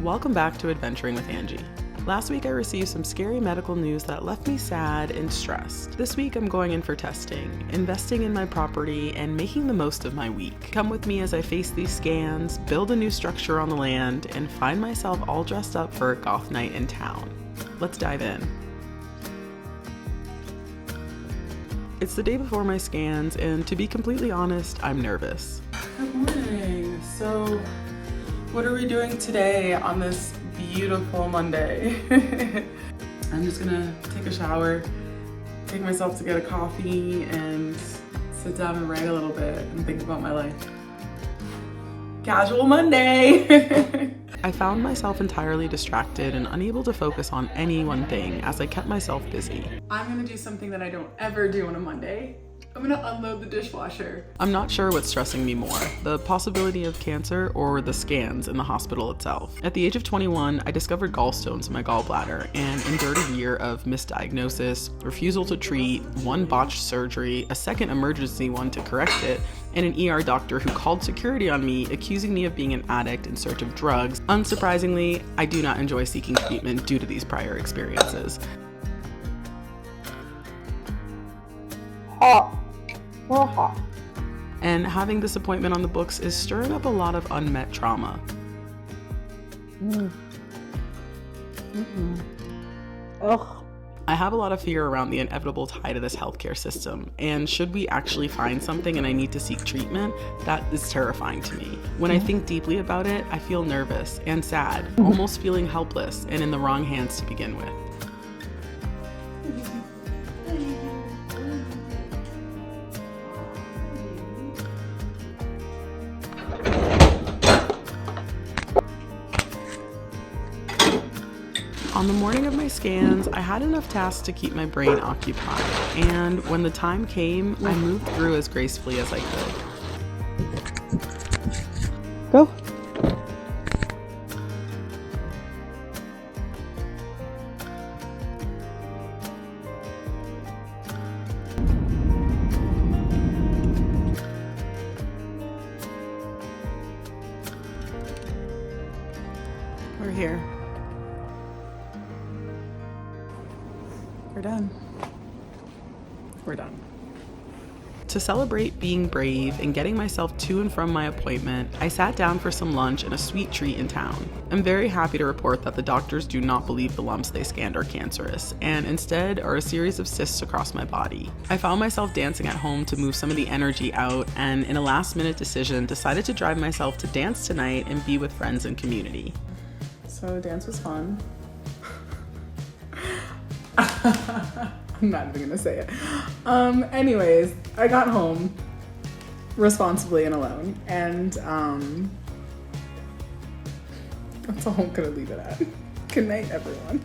Welcome back to Adventuring with Angie. Last week I received some scary medical news that left me sad and stressed. This week I'm going in for testing, investing in my property, and making the most of my week. Come with me as I face these scans, build a new structure on the land, and find myself all dressed up for a goth night in town. Let's dive in. It's the day before my scans, and to be completely honest, I'm nervous. Good morning. So, what are we doing today on this beautiful Monday? I'm just gonna take a shower, take myself to get a coffee, and sit down and write a little bit and think about my life. Casual Monday! I found myself entirely distracted and unable to focus on any one thing as I kept myself busy. I'm gonna do something that I don't ever do on a Monday. I'm gonna unload the dishwasher. I'm not sure what's stressing me more, the possibility of cancer or the scans in the hospital itself. At the age of 21, I discovered gallstones in my gallbladder and endured a year of misdiagnosis, refusal to treat, one botched surgery, a second emergency one to correct it, and an ER doctor who called security on me, accusing me of being an addict in search of drugs. Unsurprisingly, I do not enjoy seeking treatment due to these prior experiences. And having this appointment on the books is stirring up a lot of unmet trauma. I have a lot of fear around the inevitable tie to this healthcare system, and should we actually find something and I need to seek treatment, that is terrifying to me. When I think deeply about it, I feel nervous and sad, almost feeling helpless and in the wrong hands to begin with. On the morning of my scans, I had enough tasks to keep my brain occupied, and when the time came, I moved through as gracefully as I could. Go. We're here. We're done. We're done. To celebrate being brave and getting myself to and from my appointment, I sat down for some lunch and a sweet treat in town. I'm very happy to report that the doctors do not believe the lumps they scanned are cancerous, and instead are a series of cysts across my body. I found myself dancing at home to move some of the energy out, and in a last-minute decision, decided to drive myself to dance tonight and be with friends and community. So dance was fun. I'm not even gonna say it. Anyways, I got home responsibly and alone, and that's all I'm gonna leave it at. Good night, everyone.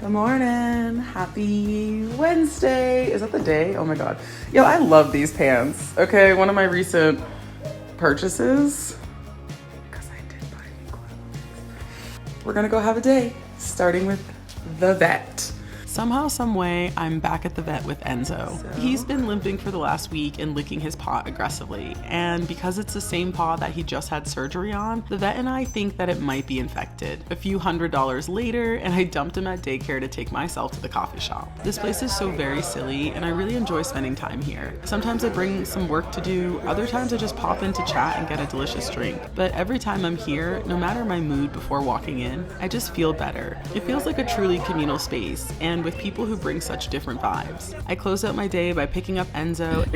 Good morning. Happy Wednesday. Is that the day? Oh my god. Yo, I love these pants. Okay, one of my recent purchases. Because I did buy new clothes. We're gonna go have a day, starting with the vet. Somehow, someway, I'm back at the vet with Enzo. He's been limping for the last week and licking his paw aggressively, and because it's the same paw that he just had surgery on, the vet and I think that it might be infected. A few $100s later, and I dumped him at daycare to take myself to the coffee shop. This place is so very silly, and I really enjoy spending time here. Sometimes I bring some work to do, other times I just pop in to chat and get a delicious drink. But every time I'm here, no matter my mood before walking in, I just feel better. It feels like a truly communal space, and with people who bring such different vibes. I close out my day by picking up Enzo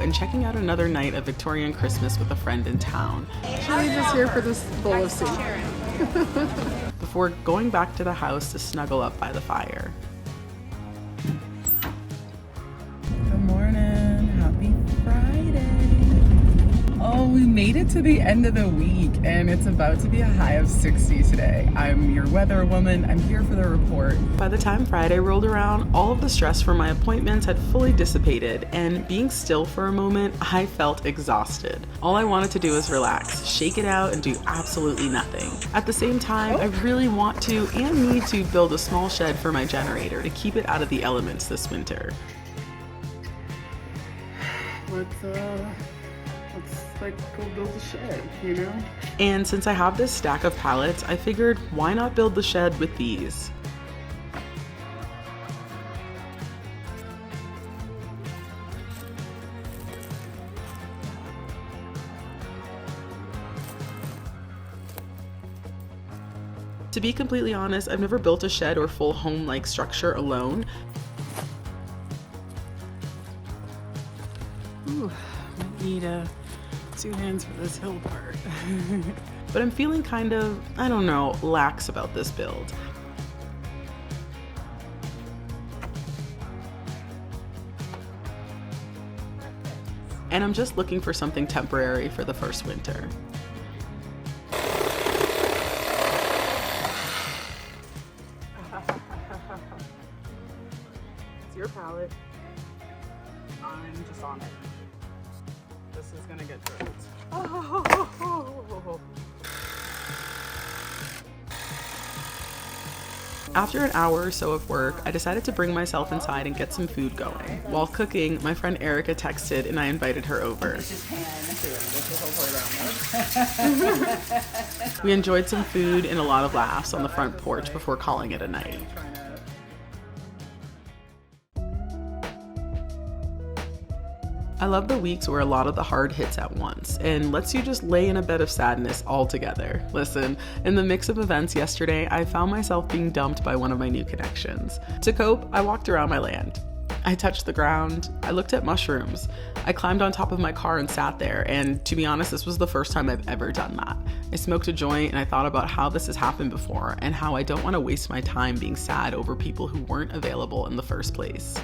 and checking out another night of Victorian Christmas with a friend in town. She's just here for this bowl of soup. Before going back to the house to snuggle up by the fire. Good morning. Happy Friday. Oh, we made it to the end of the week, and it's about to be a high of 60 today. I'm your weather woman. I'm here for the report. By the time Friday rolled around, all of the stress from my appointments had fully dissipated, and being still for a moment, I felt exhausted. All I wanted to do was relax, shake it out, and do absolutely nothing. At the same time, I really want to and need to build a small shed for my generator to keep it out of the elements this winter. let's like go build a shed, you know? And since I have this stack of pallets, I figured why not build the shed with these? To be completely honest, I've never built a shed or full home-like structure alone. Ooh, I need 2 hands for this hill part. But I'm feeling kind of, I don't know, lax about this build. And I'm just looking for something temporary for the first winter. It's your palette. I'm just on it. This is gonna get dirt. Oh. After an hour or so of work, I decided to bring myself inside and get some food going. While cooking, my friend Erica texted and I invited her over. We enjoyed some food and a lot of laughs on the front porch before calling it a night. I love the weeks where a lot of the hard hits at once and lets you just lay in a bed of sadness all together. Listen, in the mix of events yesterday, I found myself being dumped by one of my new connections. To cope, I walked around my land. I touched the ground, I looked at mushrooms, I climbed on top of my car and sat there, and to be honest, this was the first time I've ever done that. I smoked a joint and I thought about how this has happened before and how I don't want to waste my time being sad over people who weren't available in the first place.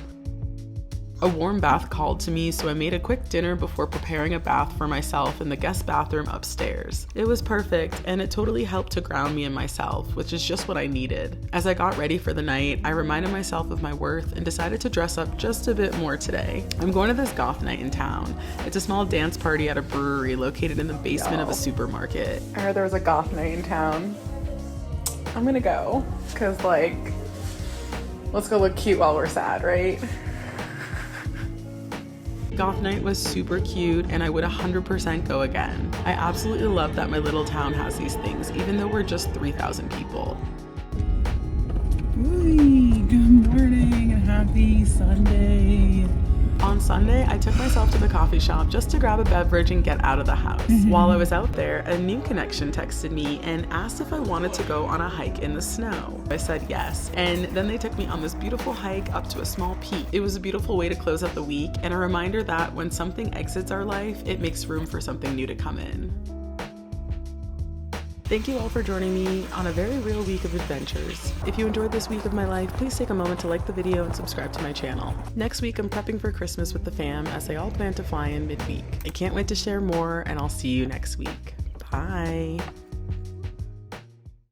A warm bath called to me, so I made a quick dinner before preparing a bath for myself in the guest bathroom upstairs. It was perfect, and it totally helped to ground me in myself, which is just what I needed. As I got ready for the night, I reminded myself of my worth and decided to dress up just a bit more today. I'm going to this goth night in town. It's a small dance party at a brewery located in the basement of a supermarket. I heard there was a goth night in town. I'm gonna go, cause like, let's go look cute while we're sad, right? Goth night was super cute and I would 100% go again. I absolutely love that my little town has these things, even though we're just 3,000 people. Good morning and happy Sunday. On Sunday, I took myself to the coffee shop just to grab a beverage and get out of the house. While I was out there, a new connection texted me and asked if I wanted to go on a hike in the snow. I said yes, and then they took me on this beautiful hike up to a small peak. It was a beautiful way to close out the week and a reminder that when something exits our life, it makes room for something new to come in. Thank you all for joining me on a very real week of adventures. If you enjoyed this week of my life, please take a moment to like the video and subscribe to my channel. Next week, I'm prepping for Christmas with the fam as they all plan to fly in midweek. I can't wait to share more, and I'll see you next week. Bye.